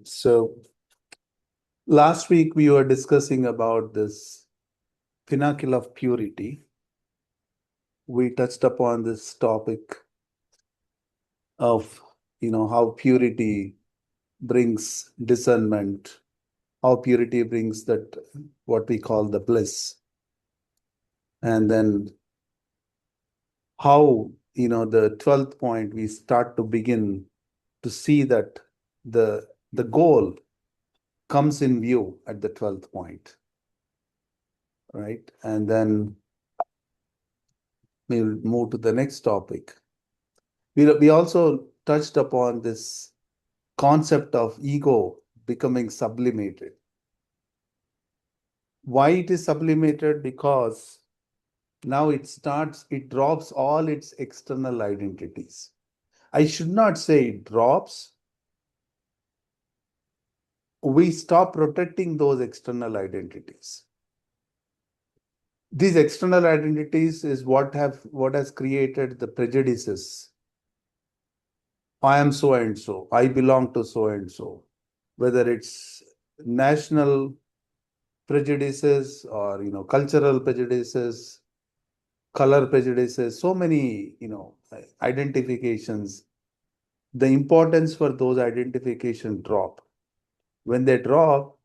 So last week we were discussing about this pinnacle of purity. We touched upon this topic of, how purity brings discernment, how purity brings that what we call the bliss, and then how, the 12th point we start to begin to see that the goal comes in view at the 12th point, right? And then we'll move to the next topic. We also touched upon this concept of ego becoming sublimated. Why it is sublimated? Because now it drops all its external identities. I should not say it drops. We stop protecting those external identities. These external identities is what has created the prejudices. I am so and so, I belong to so and so, whether it's national prejudices or cultural prejudices, color prejudices, so many identifications. The importance for those identifications drop. When they drop,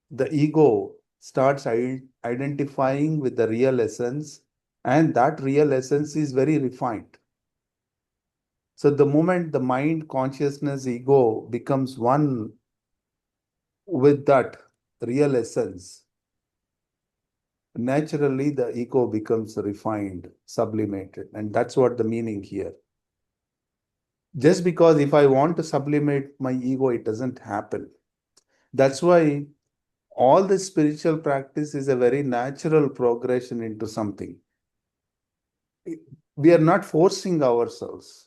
the ego starts identifying with the real essence, and that real essence is very refined. So the moment the mind, consciousness, ego becomes one with that real essence, naturally the ego becomes refined, sublimated. And that's what the meaning here. Just because if I want to sublimate my ego, it doesn't happen. That's why all this spiritual practice is a very natural progression into something. We are not forcing ourselves.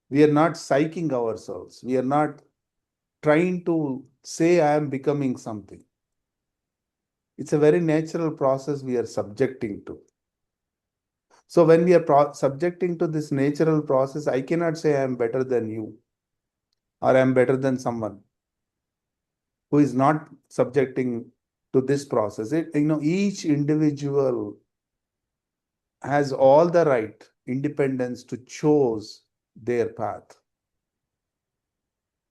We are not psyching ourselves. We are not trying to say I am becoming something. It's a very natural process we are subjecting to. So when we are subjecting to this natural process, I cannot say I am better than you or I am better than someone who is not subjecting to this process. Each individual has all the right, independence to choose their path.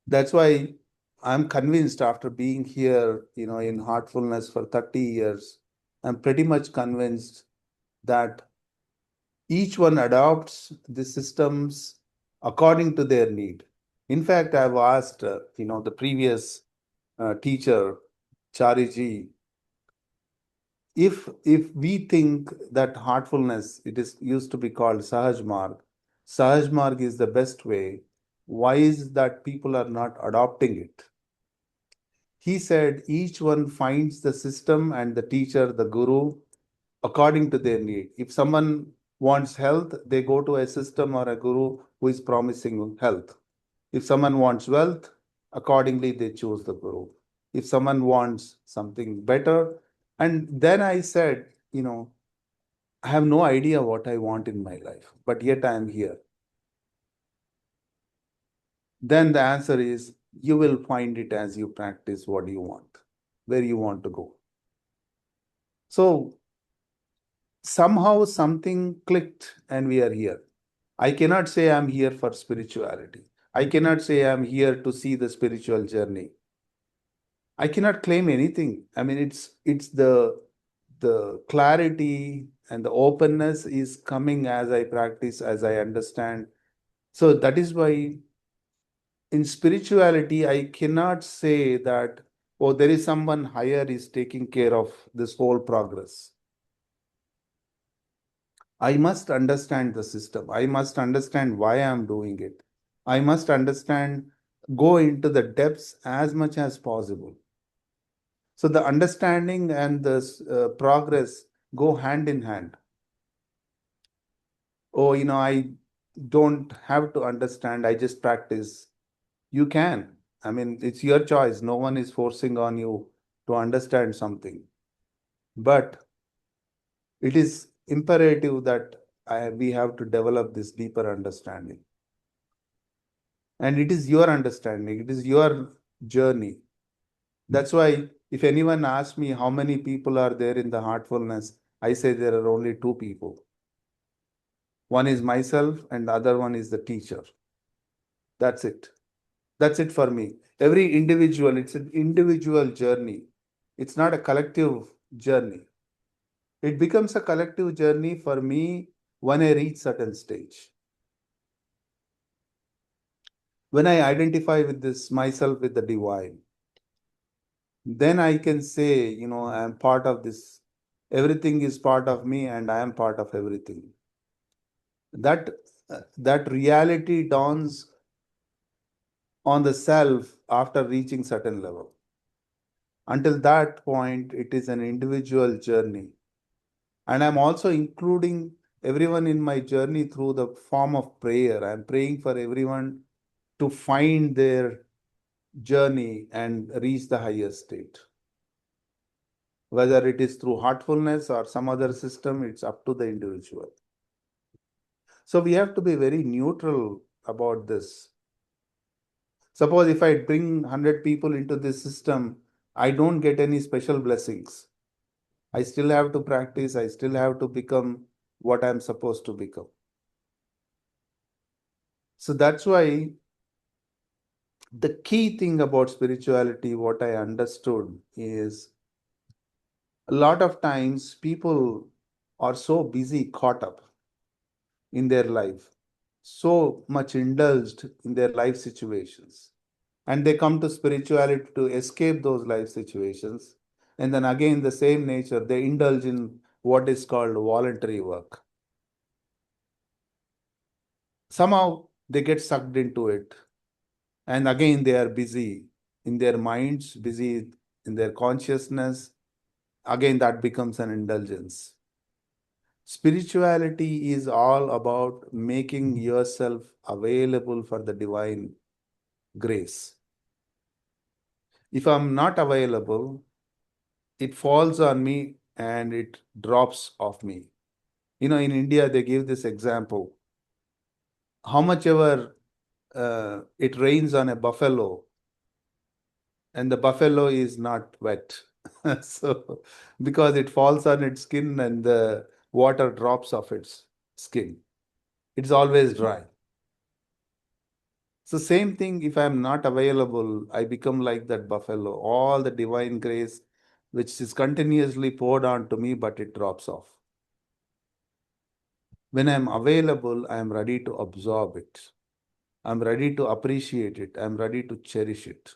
That's why I'm convinced after being here, in heartfulness for 30 years, I'm pretty much convinced that each one adopts the systems according to their need. In fact, I've asked, the previous teacher, Chariji, if we think that heartfulness, it is used to be called Sahaj Marg is the best way, why is that people are not adopting it? He said each one finds the system and the teacher, the guru, according to their need. If someone wants health, they go to a system or a guru who is promising health. If someone wants wealth, accordingly they choose the guru. If someone wants something better, and then I said, I have no idea what I want in my life, but yet I am here. Then the answer is you will find it as you practice what you want, where you want to go. So somehow something clicked and we are here. I cannot say I'm here for spirituality. I cannot say I'm here to see the spiritual journey. I cannot claim anything. I mean, it's the clarity and the openness is coming as I practice, as I understand. So that is why in spirituality, I cannot say that, oh, there is someone higher is taking care of this whole progress. I must understand the system. I must understand why I'm doing it. I must understand, go into the depths as much as possible. So the understanding and the progress go hand in hand. Oh, I don't have to understand. I just practice. You can. I mean, it's your choice. No one is forcing on you to understand something. But it is imperative that we have to develop this deeper understanding. And it is your understanding. It is your journey. That's why if anyone asks me how many people are there in the heartfulness, I say there are only two people. One is myself and the other one is the teacher. That's it. That's it for me. Every individual, it's an individual journey. It's not a collective journey. It becomes a collective journey for me when I reach certain stage. When I identify with this myself with the divine, then I can say, I am part of this. Everything is part of me and I am part of everything. That reality dawns on the self after reaching certain level. Until that point, it is an individual journey. And I'm also including everyone in my journey through the form of prayer. I'm praying for everyone to find their journey and reach the higher state. Whether it is through heartfulness or some other system, it's up to the individual. So we have to be very neutral about this. Suppose if I bring 100 people into this system, I don't get any special blessings. I still have to practice. I still have to become what I'm supposed to become. So that's why the key thing about spirituality, what I understood is a lot of times people are so busy, caught up in their life, so much indulged in their life situations. And they come to spirituality to escape those life situations. And then again, the same nature, they indulge in what is called voluntary work. Somehow they get sucked into it. And again, they are busy in their minds, busy in their consciousness. Again, that becomes an indulgence. Spirituality is all about making yourself available for the divine grace. If I'm not available, it falls on me and it drops off me. In India, they give this example. How much ever it rains on a buffalo, and the buffalo is not wet. So, because it falls on its skin and the water drops off its skin, it's always dry. So, same thing, if I'm not available, I become like that buffalo. All the divine grace, which is continuously poured onto me, but it drops off. When I'm available, I'm ready to absorb it. I'm ready to appreciate it. I'm ready to cherish it.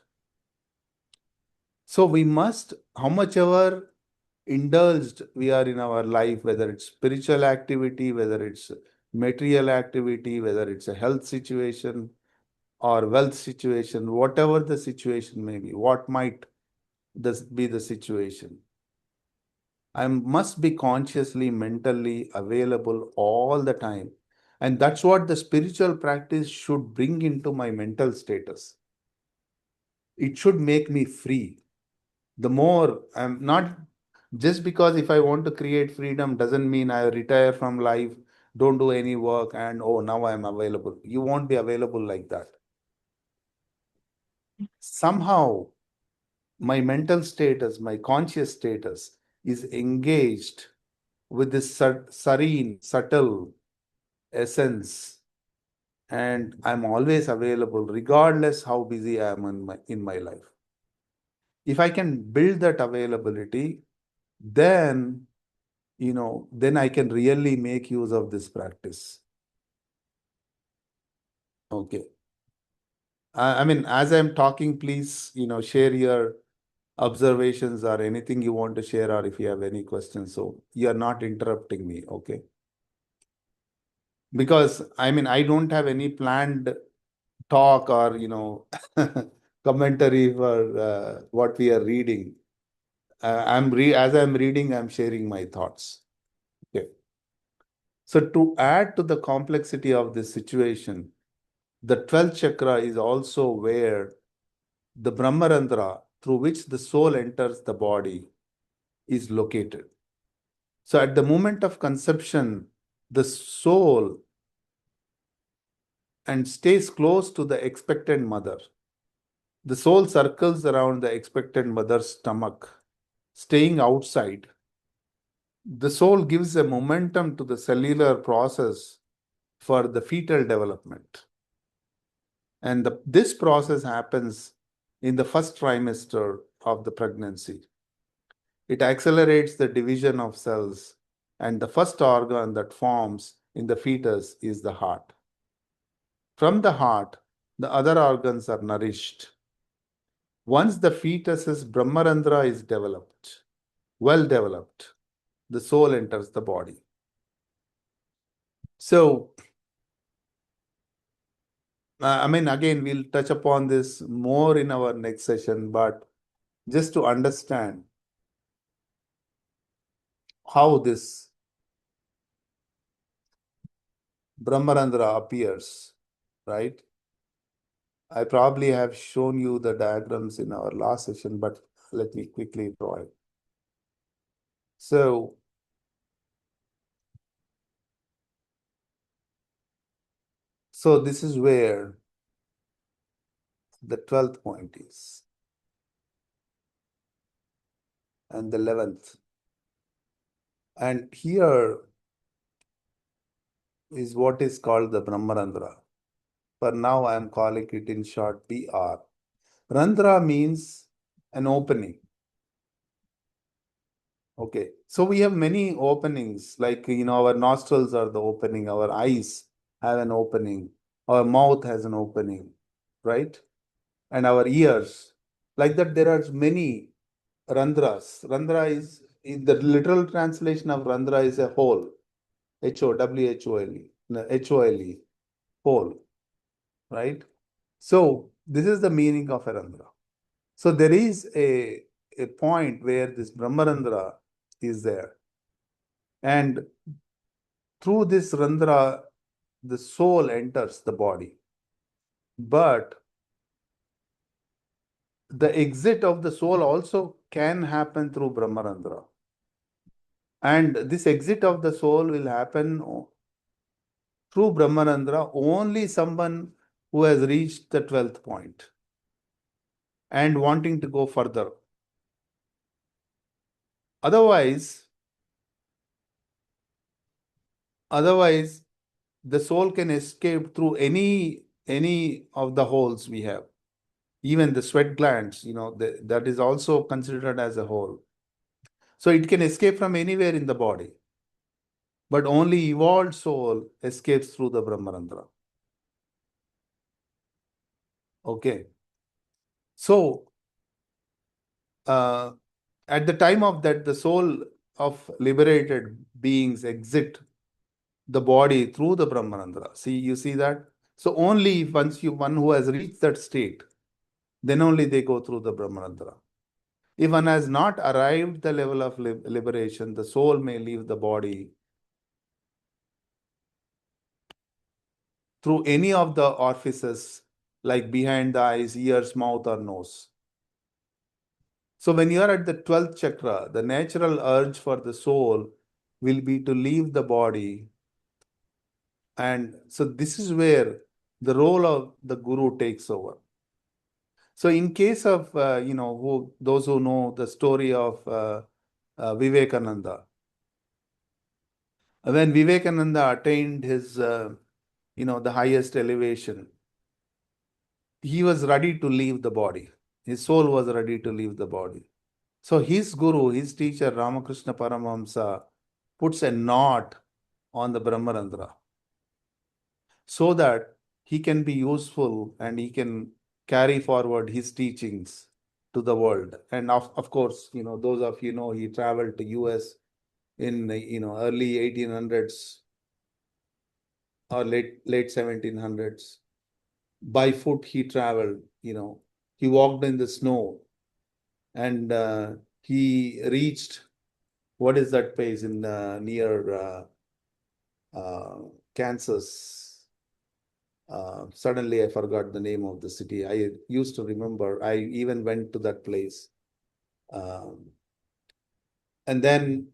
So we must, how much ever indulged we are in our life, whether it's spiritual activity, whether it's material activity, whether it's a health situation or wealth situation, whatever the situation may be, what might this be the situation? I must be consciously, mentally available all the time. And that's what the spiritual practice should bring into my mental status. It should make me free. The more I'm not, just because if I want to create freedom doesn't mean I retire from life, don't do any work, and oh, now I'm available. You won't be available like that. Somehow, my mental status, my conscious status is engaged with this serene, subtle essence, and I'm always available regardless how busy I am in my life. If I can build that availability, then then I can really make use of this practice. Okay. I mean, as I'm talking, please, share your observations or anything you want to share, or if you have any questions. So you're not interrupting me, okay? Because I mean, I don't have any planned talk or, commentary for what we are reading. As I'm reading, I'm sharing my thoughts. Okay. So to add to the complexity of this situation, the 12th chakra is also where the Brahmarandra, through which the soul enters the body, is located. So at the moment of conception, the soul and stays close to the expectant mother. The soul circles around the expectant mother's stomach, staying outside. The soul gives a momentum to the cellular process for the fetal development. And this process happens in the first trimester of the pregnancy. It accelerates the division of cells, and the first organ that forms in the fetus is the heart. From the heart, the other organs are nourished. Once the fetus's Brahmarandra is developed, well developed, the soul enters the body. So, again, we'll touch upon this more in our next session, but just to understand how this Brahmarandra appears, right? I probably have shown you the diagrams in our last session, but let me quickly draw it. So, this is where the 12th point is, and the 11th. And here is what is called the Brahmarandra. For now, I am calling it in short BR. Randra means an opening. Okay, so we have many openings, like, our nostrils are the opening, our eyes have an opening, our mouth has an opening, right? And our ears. Like that, there are many Randras. Randra is, in the literal translation of Randra is a hole, H-O-W-H-O-L-E, no, H-O-L-E, hole, right? So this is the meaning of a Randra. So there is a point where this Brahmarandra is there. And through this Randra, the soul enters the body. But the exit of the soul also can happen through Brahmarandra. And this exit of the soul will happen through Brahmarandra only someone who has reached the 12th point and wanting to go further. Otherwise, the soul can escape through any of the holes we have. Even the sweat glands, that is also considered as a hole. So it can escape from anywhere in the body. But only evolved soul escapes through the Brahmarandra. Okay. So, at the time of that, the soul of liberated beings exit the body through the Brahmarandra. See, you see that? So only once one who has reached that state, then only they go through the Brahmarandra. If one has not arrived the level of liberation, the soul may leave the body through any of the orifices, like behind the eyes, ears, mouth, or nose. So when you are at the 12th chakra, the natural urge for the soul will be to leave the body. And so this is where the role of the guru takes over. So in case of, those who know the story of Vivekananda, when Vivekananda attained his, the highest elevation, he was ready to leave the body. His soul was ready to leave the body. So his guru, his teacher, Ramakrishna Paramahamsa, puts a knot on the Brahmarandra so that he can be useful and he can carry forward his teachings to the world. And of course, those of he traveled to US in early 1800s or late 1700s. By foot he traveled, he walked in the snow, and he reached, what is that place in near Kansas? Suddenly I forgot the name of the city. I used to remember. I even went to that place. And then,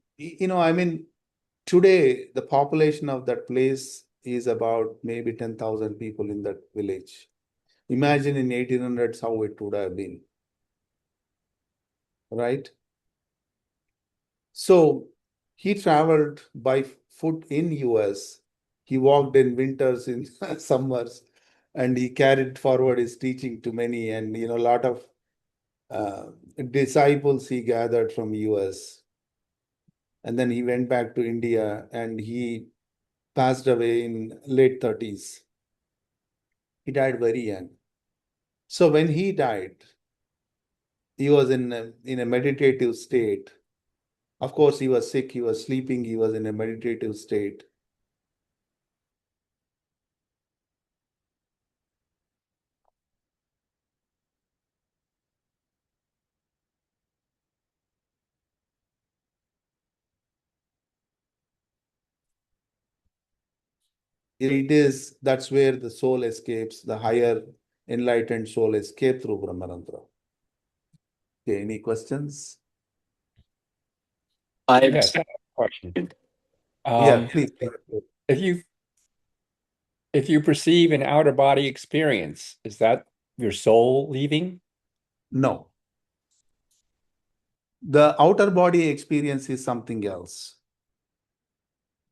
today the population of that place is about maybe 10,000 people in that village. Imagine in 1800s how it would have been, right? So he traveled by foot in US. He walked in winters, in summers, and he carried forward his teaching to many. And a lot of uh, disciples he gathered from US. And then he went back to India, and he passed away in late 30s. He died very young. So when he died, he was in a meditative state. Of course, he was sick, he was sleeping, he was in a meditative state. That's where the soul escapes, the higher enlightened soul escape through Brahmarandra. Okay, any questions? Yes, I have a question. Yeah, please. If you perceive an outer body experience, is that your soul leaving? No. The outer body experience is something else.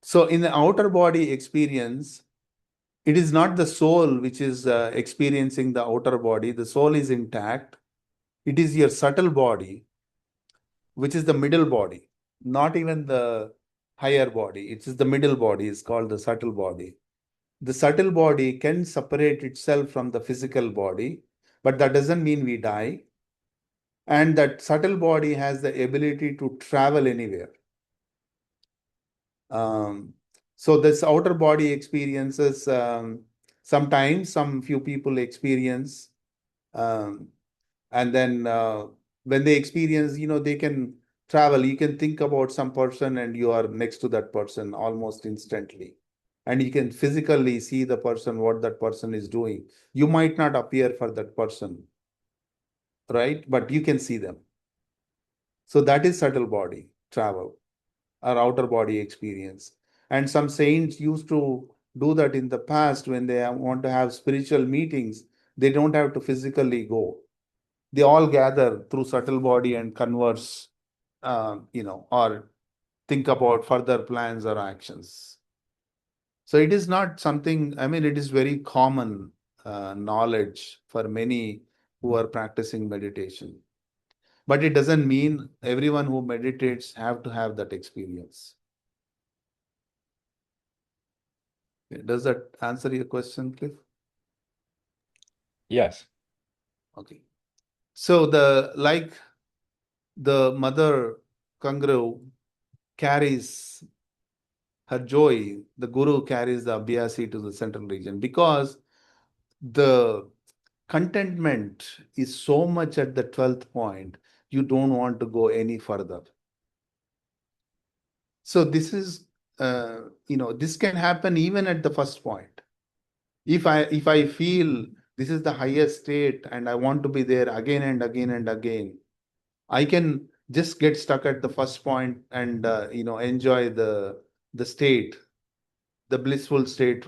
So in the outer body experience, it is not the soul which is experiencing the outer body. The soul is intact. It is your subtle body, which is the middle body, not even the higher body. It is the middle body, is called the subtle body. The subtle body can separate itself from the physical body, but that doesn't mean we die. And that subtle body has the ability to travel anywhere. Um, so this outer body experiences, sometimes some few people experience, um, and then when they experience, they can travel. You can think about some person and you are next to that person almost instantly. And you can physically see the person, what that person is doing. You might not appear for that person, right? But you can see them. So that is subtle body travel or outer body experience. And some saints used to do that in the past when they want to have spiritual meetings. They don't have to physically go. They all gather through subtle body and converse, or think about further plans or actions. So it is not something, I mean, it is very common knowledge for many who are practicing meditation. But it doesn't mean everyone who meditates have to have that experience. Does that answer your question, Cliff? Yes. Okay. So the mother kangaroo carries her joy, the guru carries the abhyasi to the central region because the contentment is so much at the 12th point, you don't want to go any further. So this is, this can happen even at the first point. If I feel this is the highest state and I want to be there again and again and again, I can just get stuck at the first point and enjoy the state, the blissful state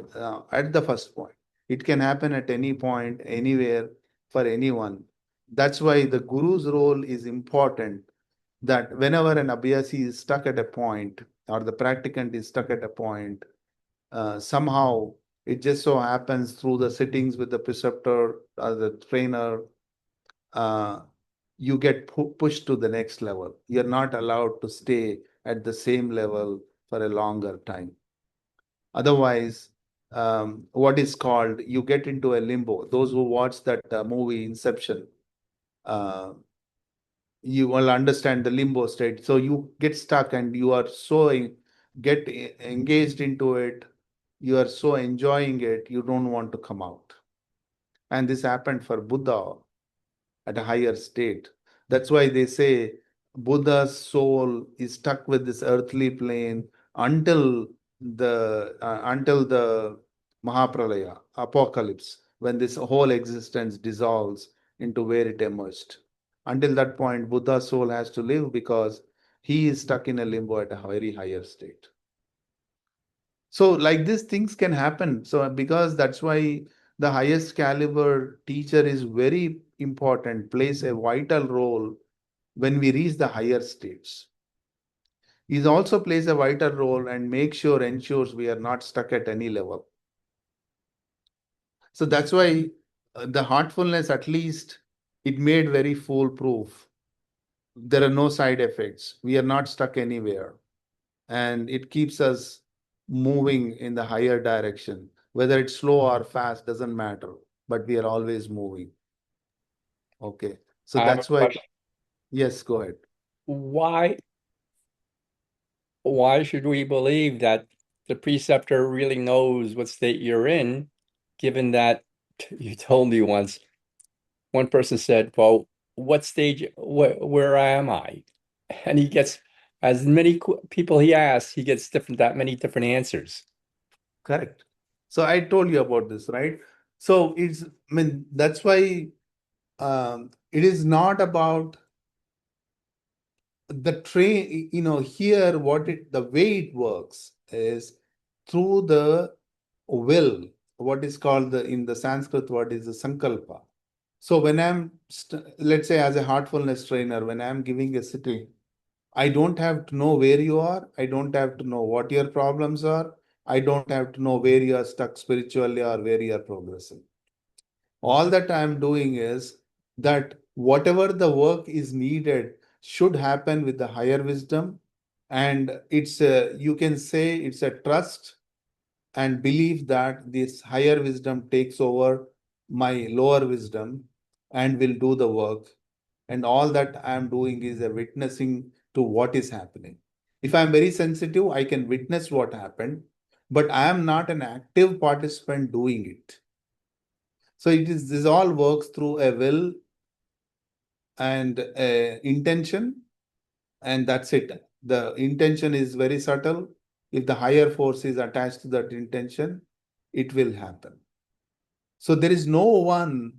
at the first point. It can happen at any point, anywhere, for anyone. That's why the guru's role is important. That whenever an abhyasi is stuck at a point, or the practicant is stuck at a point, somehow it just so happens through the sittings with the preceptor or the trainer, uh, you get pushed to the next level. You're not allowed to stay at the same level for a longer time. Otherwise, what is called, you get into a limbo. Those who watch that movie Inception, uh, you will understand the limbo state. So you get stuck and you are so get engaged into it. You are so enjoying it, you don't want to come out. And this happened for Buddha at a higher state. That's why they say Buddha's soul is stuck with this earthly plane until the Mahapralaya, apocalypse, when this whole existence dissolves into where it emerged. Until that point, Buddha's soul has to live because he is stuck in a limbo at a very higher state. So like these things can happen. So because that's why the highest caliber teacher is very important, plays a vital role when we reach the higher states. He also plays a vital role and ensures we are not stuck at any level. So that's why the heartfulness, at least, it made very foolproof. There are no side effects. We are not stuck anywhere. And it keeps us moving in the higher direction. Whether it's slow or fast doesn't matter, but we are always moving. Okay. So I have a that's why, question. yes, go ahead. Why should we believe that the preceptor really knows what state you're in, given that you told me once, one person said, well, what stage, where am I? And he gets, as many people he asks, he gets that many different answers. Correct. So I told you about this, right? So that's why it is not about the train, here the way it works is through the will, what is called in the Sanskrit word is the sankalpa. So when let's say as a heartfulness trainer, when I'm giving a sitting, I don't have to know where you are. I don't have to know what your problems are. I don't have to know where you are stuck spiritually or where you are progressing. All that I'm doing is that whatever the work is needed should happen with the higher wisdom. And you can say it's a trust and belief that this higher wisdom takes over my lower wisdom and will do the work. And all that I'm doing is a witnessing to what is happening. If I'm very sensitive, I can witness what happened, but I am not an active participant doing it. So this all works through a will and intention, and that's it. The intention is very subtle. If the higher force is attached to that intention, it will happen. So there is no one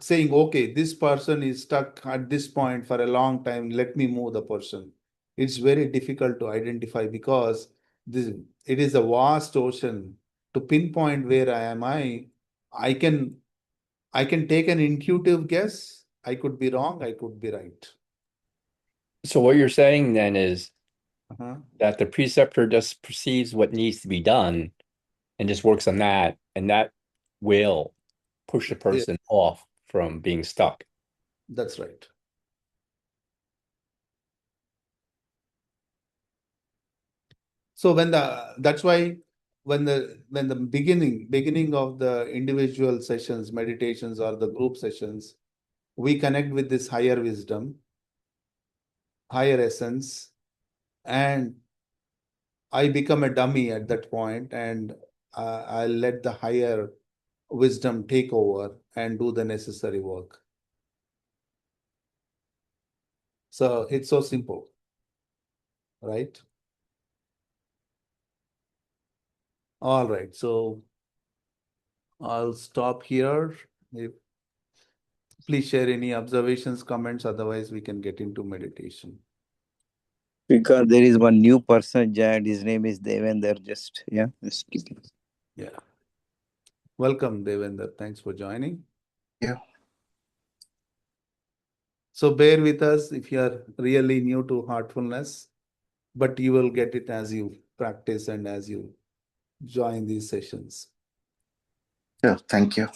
saying, okay, this person is stuck at this point for a long time, let me move the person. It's very difficult to identify because it is a vast ocean. To pinpoint where I can take an intuitive guess. I could be wrong, I could be right. So what you're saying then is Uh-huh. that the preceptor just perceives what needs to be done and just works on that, and that will push the Yeah, person off from being stuck. that's right. So that's why when the beginning of the individual sessions, meditations or the group sessions, we connect with this higher wisdom, higher essence, and I become a dummy at that point, and I'll let the higher wisdom take over and do the necessary work. So it's so simple, right? All right, so I'll stop here. Please share any observations, comments, otherwise we can get into meditation. Because there is one new person joined, his name is Devender. Just keep it. Yeah. Welcome, Devender. Thanks for joining. Yeah. So bear with us if you are really new to heartfulness, but you will get it as you practice and as you join these sessions. Yeah, thank you.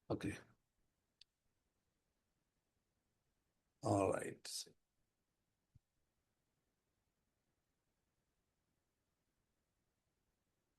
Okay. All right.